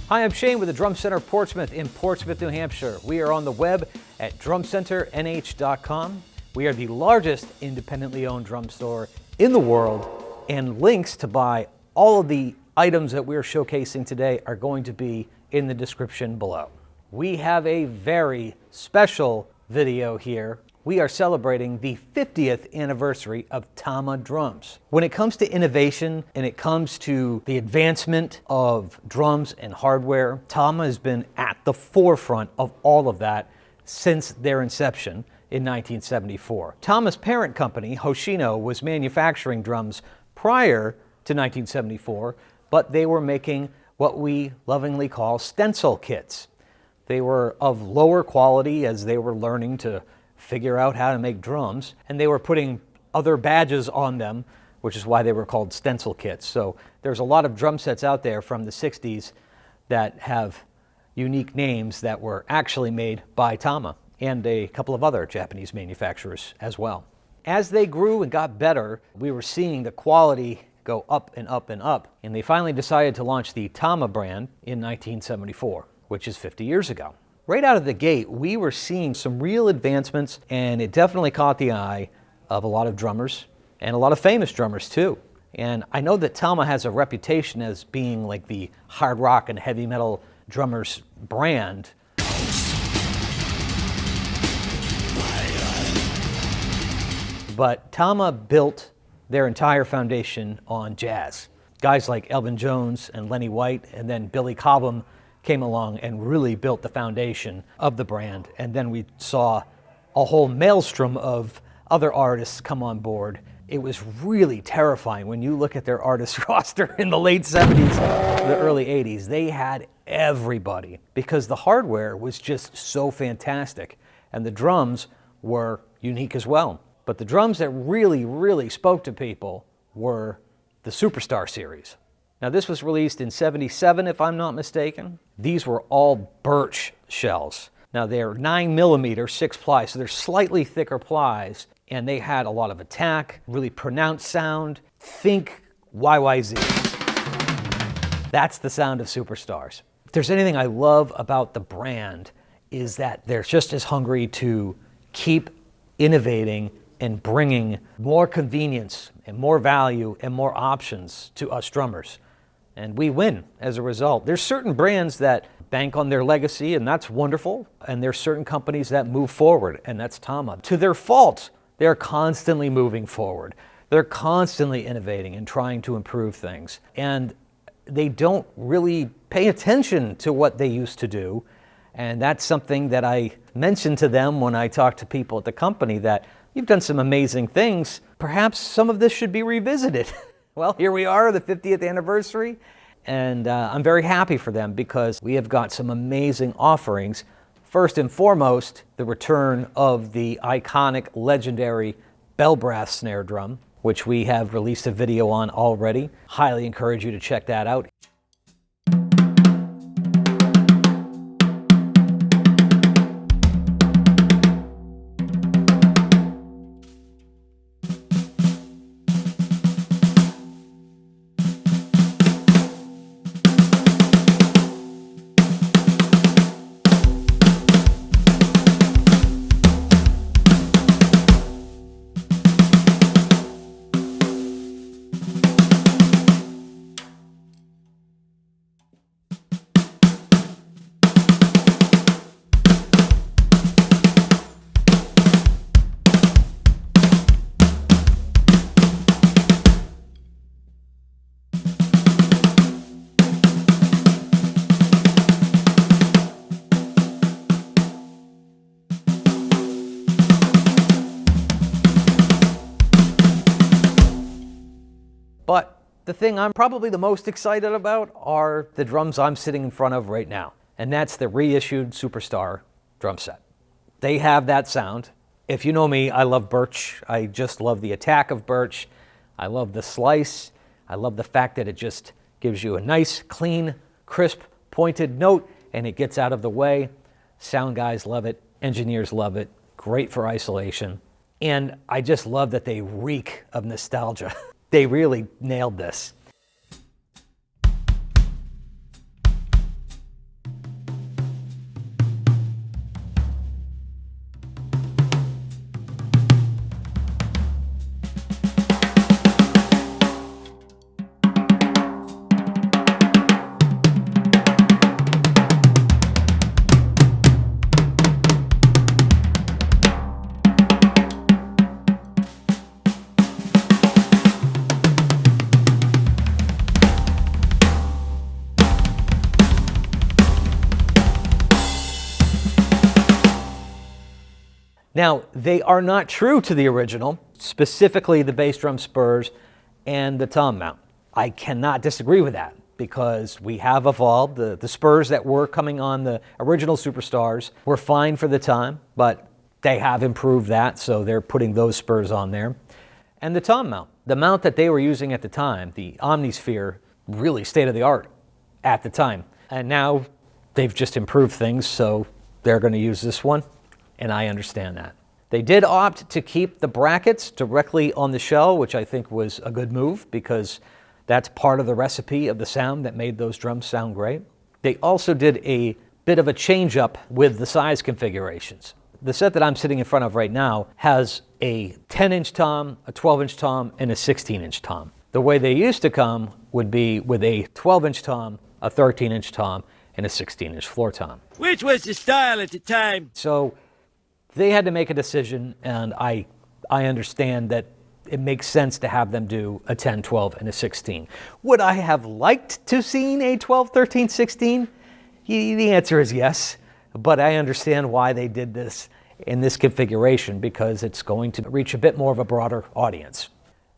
Hi, I'm Shane with the Drum Center Portsmouth in Portsmouth, New Hampshire. We are on the web at drumcenternh.com. We are the largest independently owned drum store in the world, and links to buy all of the items that we're showcasing today are going to be in the description below. We have a very special video here. We are celebrating the 50th anniversary of Tama drums. When it comes to innovation and it comes to the advancement of drums and hardware, Tama has been at the forefront of all of that since their inception in 1974. Tama's parent company, Hoshino, was manufacturing drums prior to 1974, but they were making what we lovingly call stencil kits. They were of lower quality as they were learning to figure out how to make drums, and they were putting other badges on them, which is why they were called stencil kits. So there's a lot of drum sets out there from the 60s that have unique names that were actually made by Tama and a couple of other Japanese manufacturers as well. As they grew and got better, we were seeing the quality go up and up and up, and they finally decided to launch the Tama brand in 1974, which is 50 years ago. Right out of the gate, we were seeing some real advancements, and it definitely caught the eye of a lot of drummers, and a lot of famous drummers too. And I know that Tama has a reputation as being like the hard rock and heavy metal drummers brand. But Tama built their entire foundation on jazz. Guys like Elvin Jones and Lenny White, and then Billy Cobham came along and really built the foundation of the brand. And then we saw a whole maelstrom of other artists come on board. It was really terrifying when you look at their artist roster in the late 70s, the early 80s. They had everybody because the hardware was just so fantastic, and the drums were unique as well. But the drums that really spoke to people were the Superstar series. Now, this was released in '77, if I'm not mistaken. These were all birch shells. Now, they're 9mm 6-ply, so they're slightly thicker plies, and they had a lot of attack, really pronounced sound. Think YYZ. That's the sound of Superstars. If there's anything I love about the brand, is that they're just as hungry to keep innovating and bringing more convenience and more value and more options to us drummers. And we win as a result. There's certain brands that bank on their legacy, and that's wonderful. And there's certain companies that move forward, and that's Tama. To their fault, they're constantly moving forward. They're constantly innovating and trying to improve things. And they don't really pay attention to what they used to do. And that's something that I mentioned to them when I talked to people at the company, that you've done some amazing things. Perhaps some of this should be revisited. Well, here we are, the 50th anniversary, and I'm very happy for them because we have got some amazing offerings. First and foremost, the return of the iconic, legendary bell brass snare drum, which we have released a video on already. Highly encourage you to check that out. But the thing I'm probably the most excited about are the drums I'm sitting in front of right now. And that's the reissued Superstar drum set. They have that sound. If you know me, I love birch. I just love the attack of birch. I love the slice. I love the fact that it just gives you a nice, clean, crisp, pointed note, and it gets out of the way. Sound guys love it. Engineers love it. Great for isolation. And I just love that they reek of nostalgia. They really nailed this. Now, they are not true to the original, specifically the bass drum spurs and the tom mount. I cannot disagree with that because we have evolved. The spurs that were coming on the original Superstars were fine for the time, but they have improved that, so they're putting those spurs on there. And the tom mount, the mount that they were using at the time, the Omnisphere, really state-of-the-art at the time. And now they've just improved things, so they're going to use this one, and I understand that. They did opt to keep the brackets directly on the shell, which I think was a good move because that's part of the recipe of the sound that made those drums sound great. They also did a bit of a change-up with the size configurations. The set that I'm sitting in front of right now has a 10-inch tom, a 12-inch tom, and a 16-inch tom. The way they used to come would be with a 12-inch tom, a 13-inch tom, and a 16-inch floor tom. Which was the style at the time. So they had to make a decision, and I understand that it makes sense to have them do a 10, 12, and a 16. Would I have liked to seen a 12, 13, 16? The answer is yes. But I understand why they did this in this configuration because it's going to reach a bit more of a broader audience.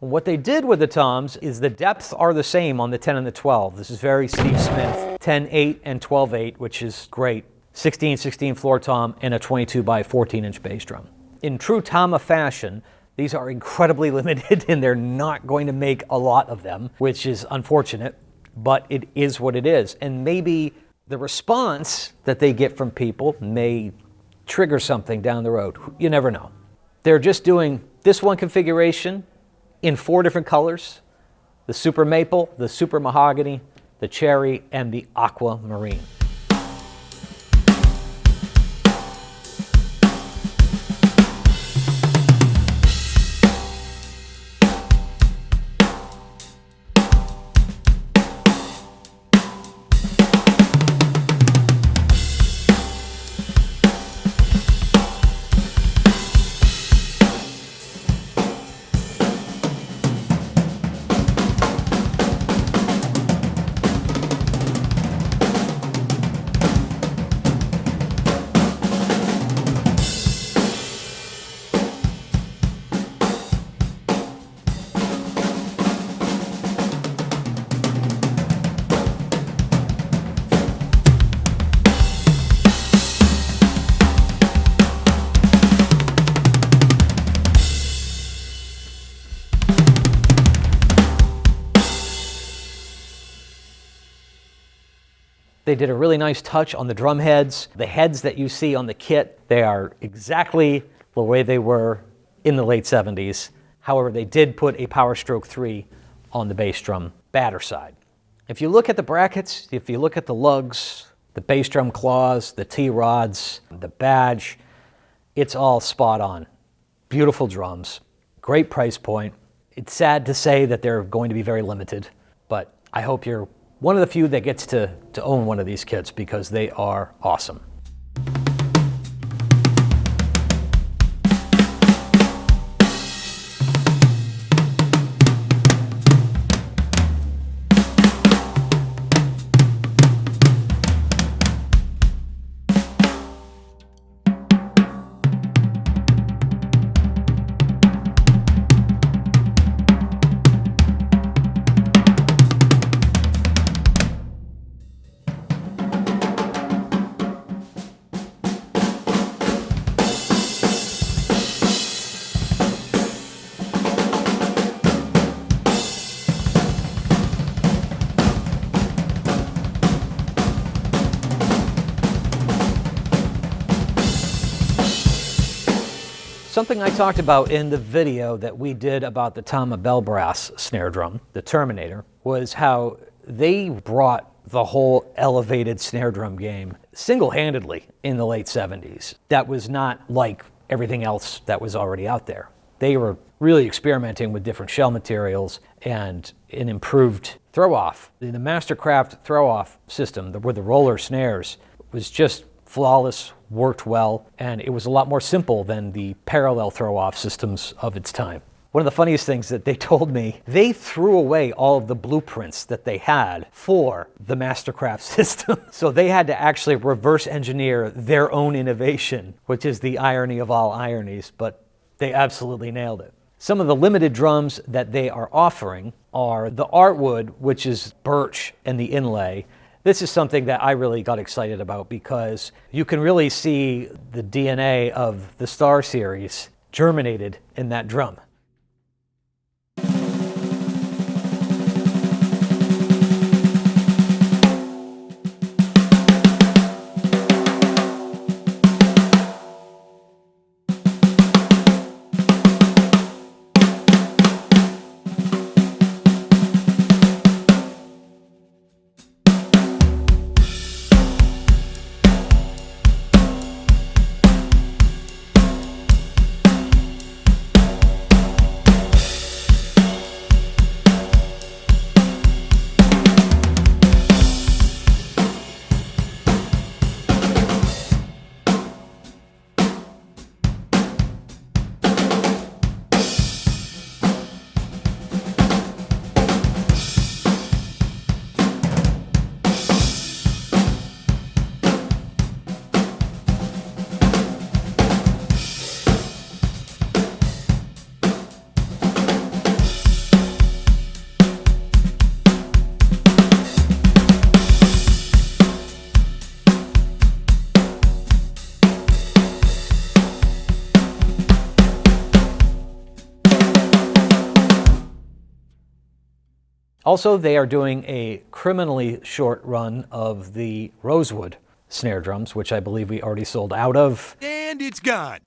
What they did with the toms is the depths are the same on the 10 and the 12. This is very Steve Smith, 10-8 and 12-8, which is great. 16-16 floor tom and a 22 by 14-inch bass drum. In true Tama fashion, these are incredibly limited and they're not going to make a lot of them, which is unfortunate, but it is what it is. And maybe the response that they get from people may trigger something down the road. You never know. They're just doing this one configuration in 4 different colors: the super maple, the super mahogany, the cherry, and the aquamarine. They did a really nice touch on the drum heads. The heads that you see on the kit, they are exactly the way they were in the late 70s. However, they did put a Power Stroke 3 on the bass drum batter side. If you look at the brackets, if you look at the lugs, the bass drum claws, the T-rods, the badge, it's all spot on. Beautiful drums, great price point. It's sad to say that they're going to be very limited, but I hope you're one of the few that gets to own one of these kits because they are awesome. Something I talked about in the video that we did about the Tama Bell Brass snare drum, the Terminator, was how they brought the whole elevated snare drum game single-handedly in the late 70s. That was not like everything else that was already out there. They were really experimenting with different shell materials and an improved throw-off. The Mastercraft throw-off system with the roller snares was just flawless, worked well, and it was a lot more simple than the parallel throw-off systems of its time. One of the funniest things that they told me, they threw away all of the blueprints that they had for the Mastercraft system. So they had to actually reverse engineer their own innovation, which is the irony of all ironies, but they absolutely nailed it. Some of the limited drums that they are offering are the Artwood, which is birch and the inlay. This is something that I really got excited about because you can really see the DNA of the Star series germinated in that drum. Also, they are doing a criminally short run of the Rosewood snare drums, which I believe we already sold out of. And it's gone.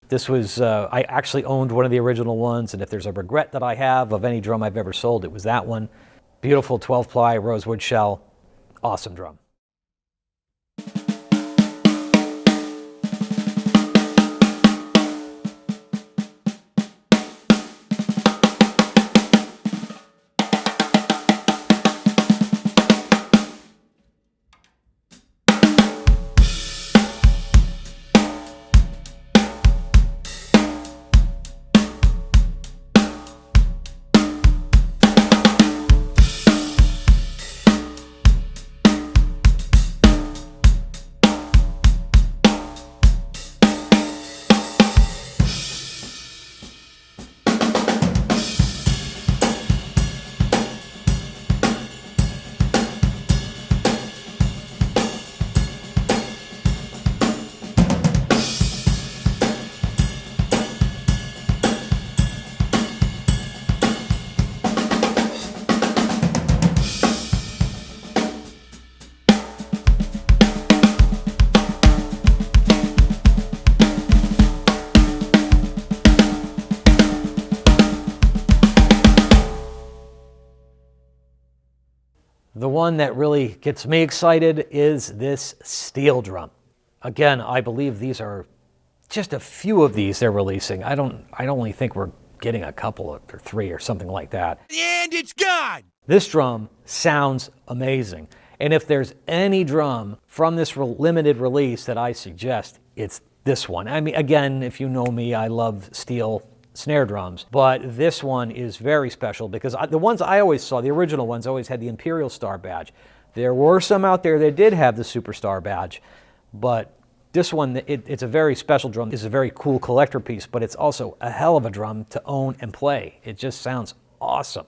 This was, I actually owned one of the original ones, and if there's a regret that I have of any drum I've ever sold, it was that one. Beautiful 12-ply Rosewood shell. Awesome drum. The one that really gets me excited is this steel drum. Again, I believe these are just a few of these they're releasing. I only think we're getting a couple or three or something like that. And it's gone. This drum sounds amazing. And if there's any drum from this limited release that I suggest, it's this one. I mean, again, if you know me, I love steel snare drums, but this one is very special because the ones I always saw, the original ones, always had the Imperial Star badge. There were some out there that did have the Superstar badge, but this one, it's a very special drum. It's a very cool collector piece, but it's also a hell of a drum to own and play. It just sounds awesome.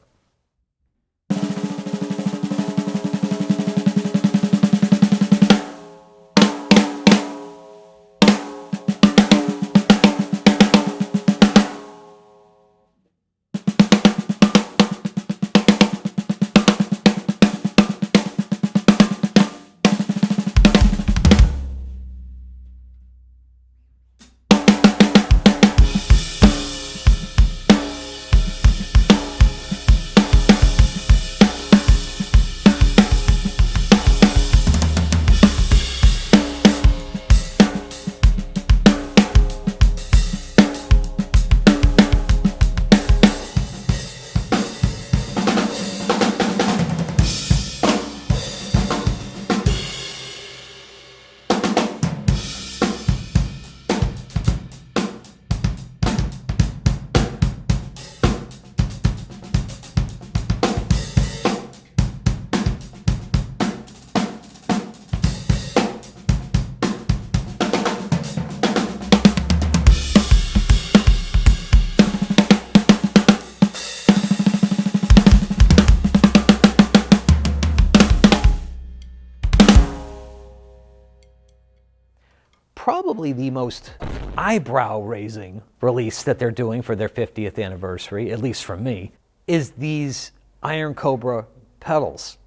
probably the most eyebrow-raising release that they're doing for their 50th anniversary, at least from me, is these Iron Cobra pedals.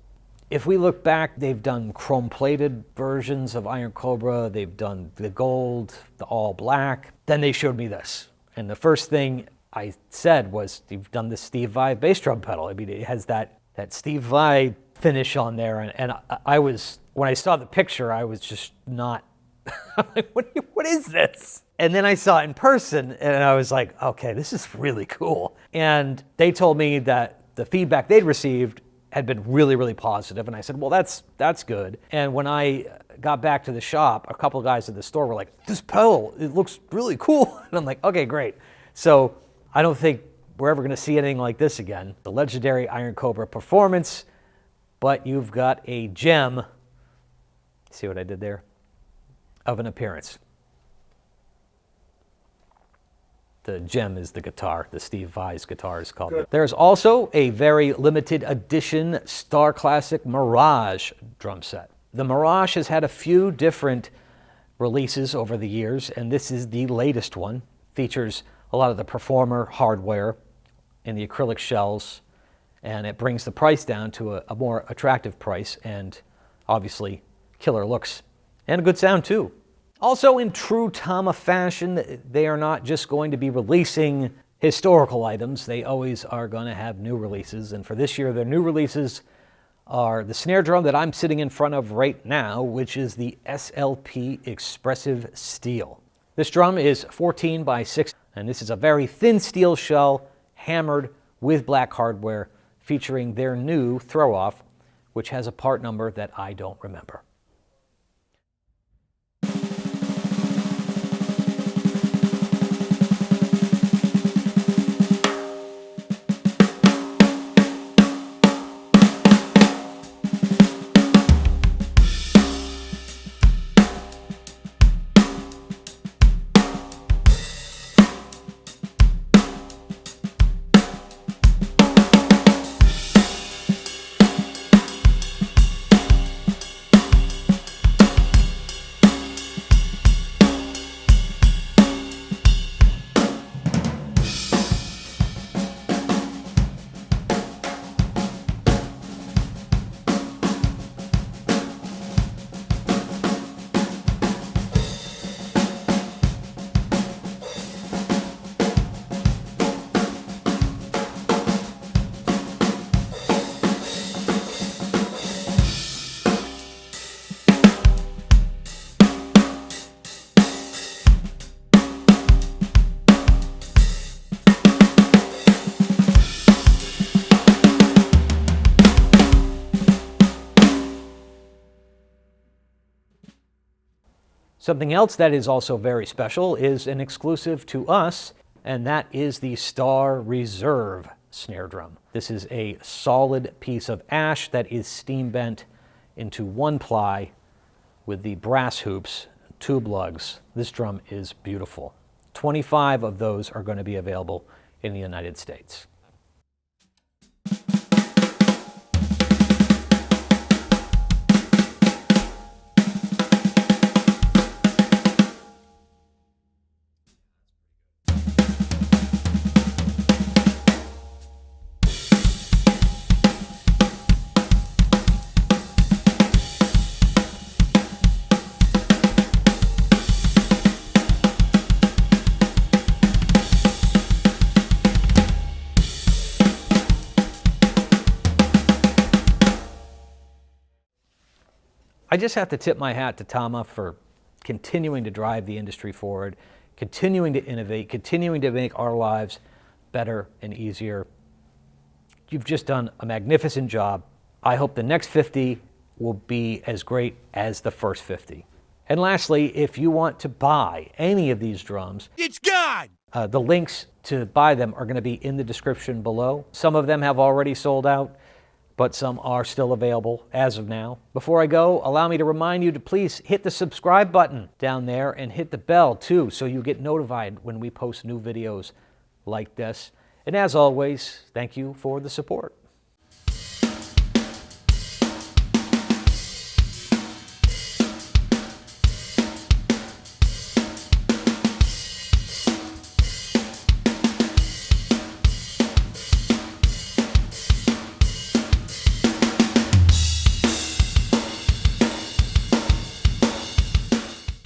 If we look back, they've done chrome-plated versions of Iron Cobra, they've done the gold, the all black. Then they showed me this. And the first thing I said was, you've done the Steve Vai bass drum pedal. I mean, it has that Steve Vai finish on there. And I was, when I saw the picture, I was just not, I'm like, what is this? And then I saw it in person and I was like, okay, this is really cool. And they told me that the feedback they'd received had been really, really positive. And I said, well, that's good. And when I got back to the shop, a couple of guys at the store were like, this pedal, it looks really cool. And I'm like, okay, great. So I don't think we're ever going to see anything like this again. The legendary Iron Cobra performance, but you've got a gem, see what I did there, of an appearance. The gem is the guitar. The Steve Vai's guitar is called. Good. There's also a very limited edition Star Classic Mirage drum set. The Mirage has had a few different releases over the years, and this is the latest one. Features a lot of the Performer hardware in the acrylic shells, and it brings the price down to a more attractive price, and obviously killer looks and a good sound too. Also, in true Tama fashion, they are not just going to be releasing historical items, they always are going to have new releases. And for this year, their new releases are the snare drum that I'm sitting in front of right now, which is the SLP Expressive Steel. This drum is 14 by 6, and this is a very thin steel shell hammered with black hardware, featuring their new throw-off, which has a part number that I don't remember. Something else that is also very special is an exclusive to us, and that is the Star Reserve snare drum. This is a solid piece of ash that is steam bent into one ply with the brass hoops, tube lugs. This drum is beautiful. 25 of those are going to be available in the United States. I just have to tip my hat to Tama for continuing to drive the industry forward, continuing to innovate, continuing to make our lives better and easier. You've just done a magnificent job. I hope the next 50 will be as great as the first 50. And lastly, if you want to buy any of these drums, it's gone! The links to buy them are going to be in the description below. Some of them have already sold out, but some are still available as of now. Before I go, allow me to remind you to please hit the subscribe button down there and hit the bell too, so you get notified when we post new videos like this. And as always, thank you for the support.